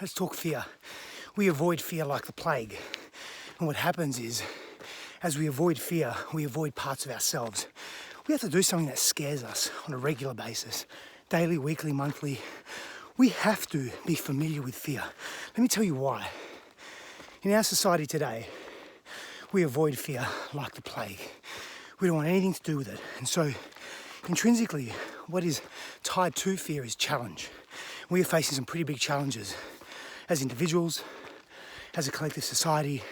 let's talk fear. We avoid fear like the plague. And what happens is, as we avoid fear, we avoid parts of ourselves. We have to do something that scares us on a regular basis, daily, weekly, monthly. We have to be familiar with fear. Let me tell you why. In our society today, we avoid fear like the plague. We don't want anything to do with it. And so, intrinsically, what is tied to fear is challenge. We are facing some pretty big challenges as individuals, as a collective society,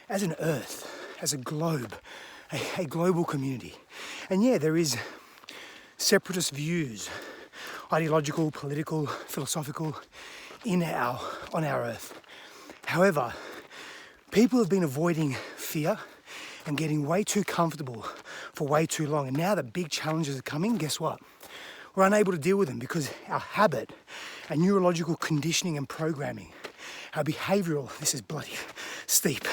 as an earth, as a globe, a global community. And yeah, there is separatist views, ideological, political, philosophical, on our earth. However, people have been avoiding fear and getting way too comfortable for way too long. And now that big challenges are coming, guess what? We're unable to deal with them because our habit, our neurological conditioning and programming, our behavioural, this is bloody steep,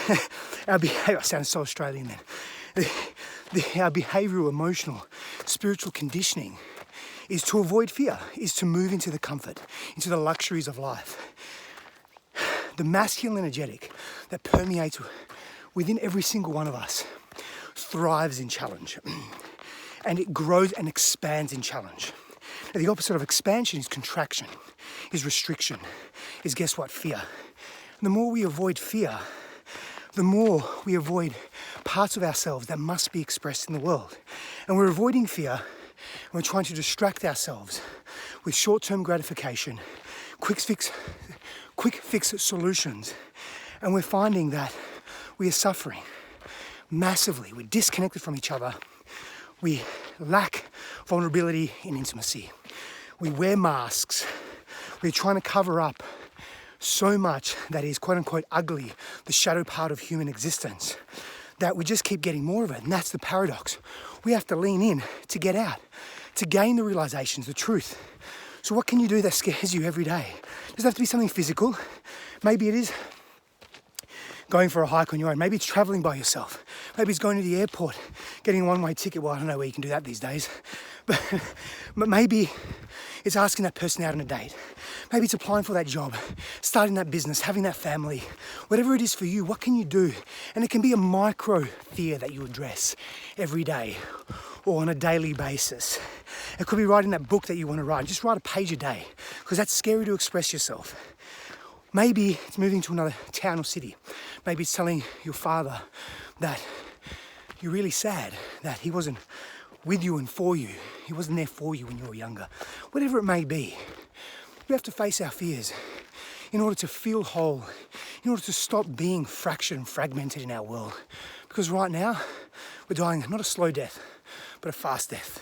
our behaviour, I sound so Australian then, our behavioural, emotional, spiritual conditioning is to avoid fear, is to move into the comfort, into the luxuries of life. The masculine energetic that permeates within every single one of us thrives in challenge, and it grows and expands in challenge. Now, the opposite of expansion is contraction, is restriction, is guess what? Fear. And the more we avoid fear, the more we avoid parts of ourselves that must be expressed in the world. And we're avoiding fear, and we're trying to distract ourselves with short-term gratification, quick fix solutions, and we're finding that we are suffering massively. We're disconnected from each other. We lack vulnerability in intimacy. We wear masks. We're trying to cover up so much that is quote unquote ugly, the shadow part of human existence, that we just keep getting more of it. And that's the paradox. We have to lean in to get out, to gain the realizations, the truth. So what can you do that scares you every day? It doesn't have to be something physical. Maybe it is going for a hike on your own. Maybe it's traveling by yourself. Maybe it's going to the airport, getting a one-way ticket. Well, I don't know where you can do that these days. But maybe it's asking that person out on a date. Maybe it's applying for that job, starting that business, having that family. Whatever it is for you, what can you do? And it can be a micro fear that you address every day or on a daily basis. It could be writing that book that you want to write. Just write a page a day, because that's scary to express yourself. Maybe it's moving to another town or city. Maybe it's telling your father that you're really sad, that he wasn't with you and for you. He wasn't there for you when you were younger. Whatever it may be, we have to face our fears in order to feel whole, in order to stop being fractured and fragmented in our world. Because right now, we're dying not a slow death, but a fast death.